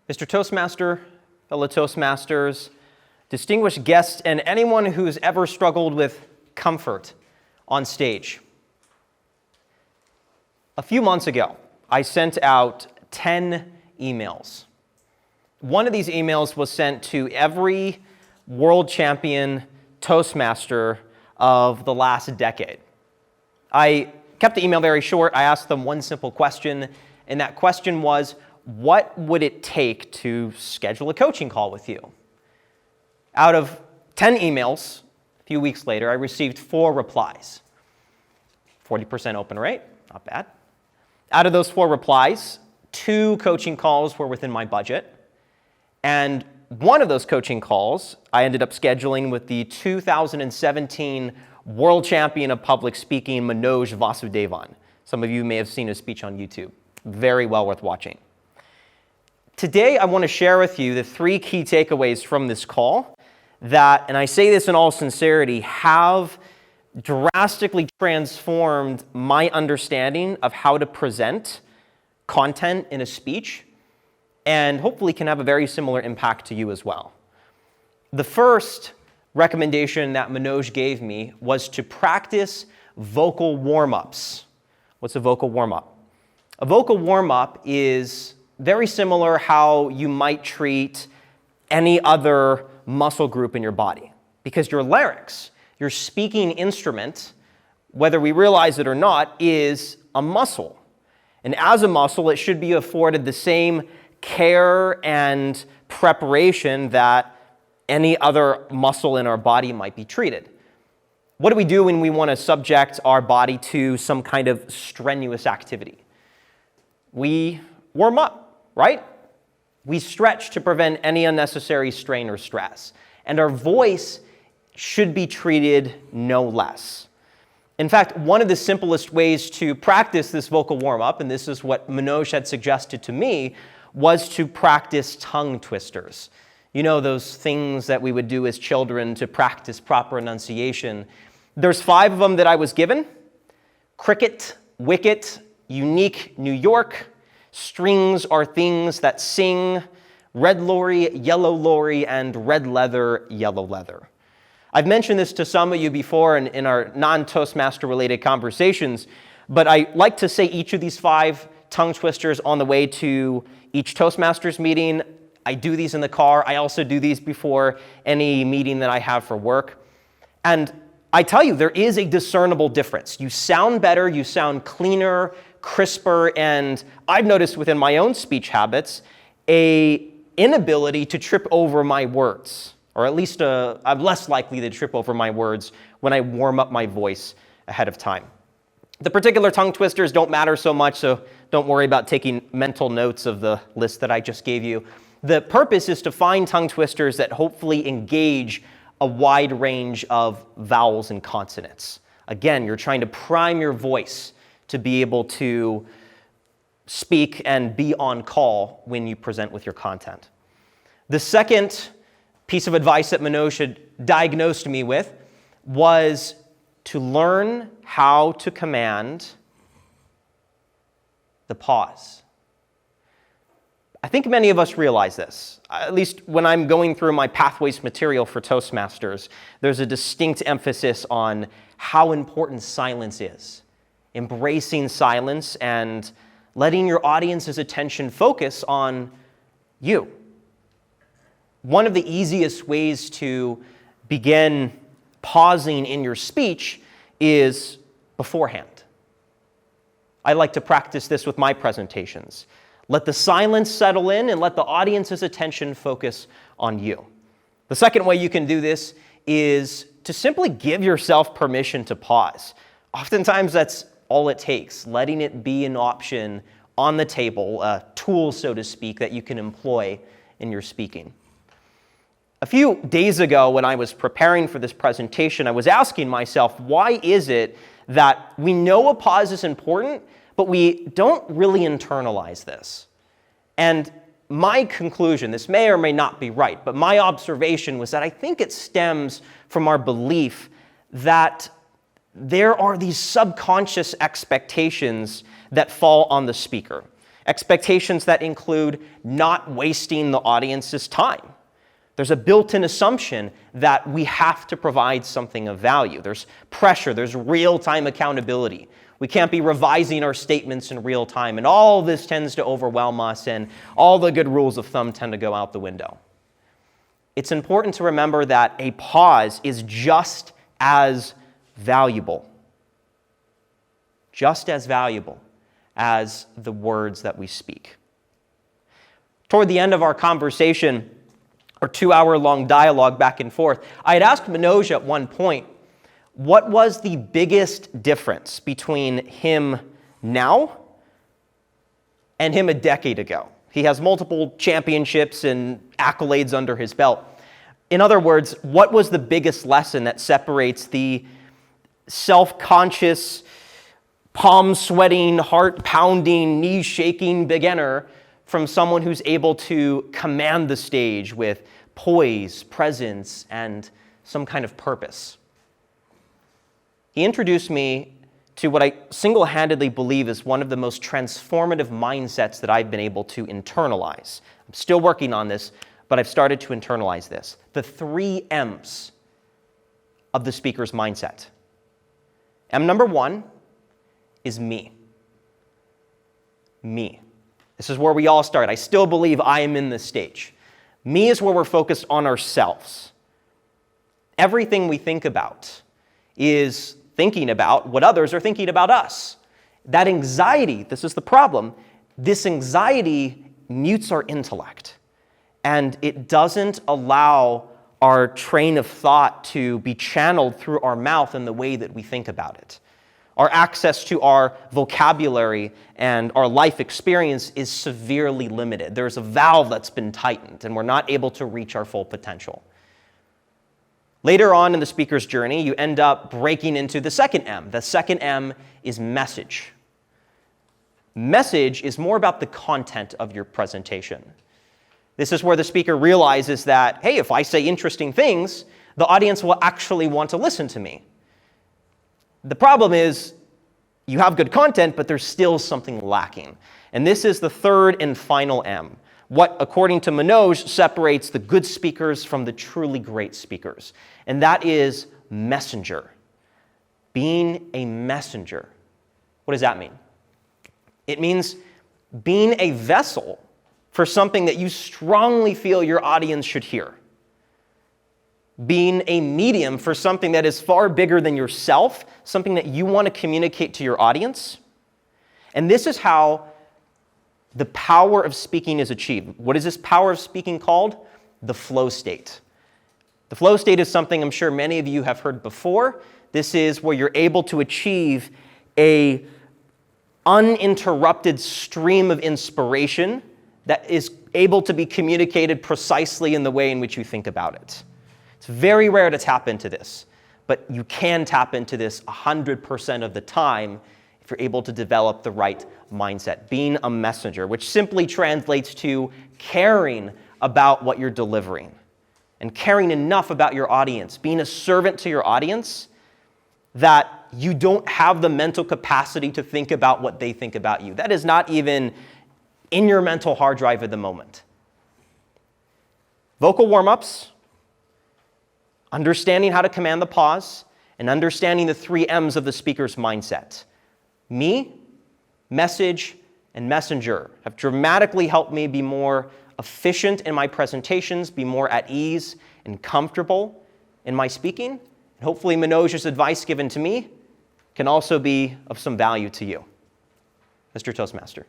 Mr. Toastmaster, fellow Toastmasters, distinguished guests, and anyone who's ever struggled with comfort on stage. A few months ago, I sent out 10 emails. One of these emails was sent to every world champion Toastmaster of the last decade. I kept the email very short. I asked them one simple question, and that question was, what would it take to schedule a coaching call with you? Out of 10 emails, a few weeks later, I received 4 replies. 40% open rate, not bad. Out of those 4 replies, 2 coaching calls were within my budget. And one of those coaching calls I ended up scheduling with the 2017 world champion of public speaking, Manoj Vasudevan. Some of you may have seen his speech on YouTube. Very well worth watching. Today, I want to share with you the 3 key takeaways from this call that, and I say this in all sincerity, have drastically transformed my understanding of how to present content in a speech, and hopefully can have a very similar impact to you as well. The first recommendation that Manoj gave me was to practice vocal warm-ups. What's a vocal warm-up? A vocal warm-up is very similar how you might treat any other muscle group in your body, because your larynx, your speaking instrument, whether we realize it or not, is a muscle. And as a muscle, it should be afforded the same care and preparation that any other muscle in our body might be treated. What do we do when we want to subject our body to some kind of strenuous activity? We warm up, right? We stretch to prevent any unnecessary strain or stress. And our voice should be treated no less. In fact, one of the simplest ways to practice this vocal warm-up, and this is what Manoj had suggested to me, was to practice tongue twisters. You know, those things that we would do as children to practice proper enunciation. There's 5 of them that I was given: cricket, wicket, unique, New York, strings are things that sing, red lorry, yellow lorry, and red leather, yellow leather. I've mentioned this to some of you before in our non-Toastmaster related conversations, but I like to say each of these 5 tongue twisters on the way to each Toastmasters meeting. I do these in the car. I also do these before any meeting that I have for work. And I tell you, there is a discernible difference. You sound better, you sound cleaner, crisper, and I've noticed within my own speech habits an inability to trip over my words, or at least I'm less likely to trip over my words when I warm up my voice ahead of time. The particular tongue twisters don't matter so much, so don't worry about taking mental notes of the list that I just gave you. The purpose is to find tongue twisters that hopefully engage a wide range of vowels and consonants. Again, you're trying to prime your voice to be able to speak and be on call when you present with your content. The second piece of advice that Manoj had diagnosed me with was to learn how to command the pause. I think many of us realize this. At least when I'm going through my Pathways material for Toastmasters, there's a distinct emphasis on how important silence is. Embracing silence and letting your audience's attention focus on you. One of the easiest ways to begin pausing in your speech is beforehand. I like to practice this with my presentations. Let the silence settle in and let the audience's attention focus on you. The second way you can do this is to simply give yourself permission to pause. Oftentimes that's all it takes, letting it be an option on the table, a tool, so to speak, that you can employ in your speaking. A few days ago when I was preparing for this presentation, I was asking myself, why is it that we know a pause is important, but we don't really internalize this? And my conclusion, this may or may not be right, but my observation was that I think it stems from our belief that there are these subconscious expectations that fall on the speaker. expectations that include not wasting the audience's time. There's a built-in assumption that we have to provide something of value. There's pressure, there's real-time accountability. We can't be revising our statements in real time, and all this tends to overwhelm us, and all the good rules of thumb tend to go out the window. It's important to remember that a pause is just as valuable as the words that we speak. Toward the end of our conversation, our 2-hour-long dialogue back and forth, I had asked Manoj at one point, what was the biggest difference between him now and him a decade ago? He has multiple championships and accolades under his belt. In other words, what was the biggest lesson that separates the self-conscious, palm-sweating, heart-pounding, knee-shaking beginner from someone who's able to command the stage with poise, presence, and some kind of purpose? He introduced me to what I single-handedly believe is one of the most transformative mindsets that I've been able to internalize. I'm still working on this, but I've started to internalize this. The 3 M's of the speaker's mindset. M number 1 is me. Me. This is where we all start. I still believe I am in this stage. Me is where we're focused on ourselves. Everything we think about is thinking about what others are thinking about us. That anxiety, this is the problem, this anxiety mutes our intellect, and it doesn't allow our train of thought to be channeled through our mouth in the way that we think about it. Our access to our vocabulary and our life experience is severely limited. There's a valve that's been tightened, and we're not able to reach our full potential. Later on in the speaker's journey, you end up breaking into the second M. The second M is message. Message is more about the content of your presentation. This is where the speaker realizes that, hey, if I say interesting things, the audience will actually want to listen to me. The problem is you have good content, but there's still something lacking. And this is the third and final M. What, according to Manoj, separates the good speakers from the truly great speakers. And that is messenger. Being a messenger. What does that mean? It means being a vessel for something that you strongly feel your audience should hear. Being a medium for something that is far bigger than yourself, something that you want to communicate to your audience. And this is how the power of speaking is achieved. What is this power of speaking called? The flow state. The flow state is something I'm sure many of you have heard before. This is where you're able to achieve an uninterrupted stream of inspiration that is able to be communicated precisely in the way in which you think about it. It's very rare to tap into this, but you can tap into this 100% of the time if you're able to develop the right mindset. Being a messenger, which simply translates to caring about what you're delivering and caring enough about your audience, being a servant to your audience that you don't have the mental capacity to think about what they think about you. That is not even in your mental hard drive at the moment. Vocal warm-ups, understanding how to command the pause, and understanding the 3 M's of the speaker's mindset. Me, message, and messenger have dramatically helped me be more efficient in my presentations, be more at ease and comfortable in my speaking. And hopefully Manoj's advice given to me can also be of some value to you. Mr. Toastmaster.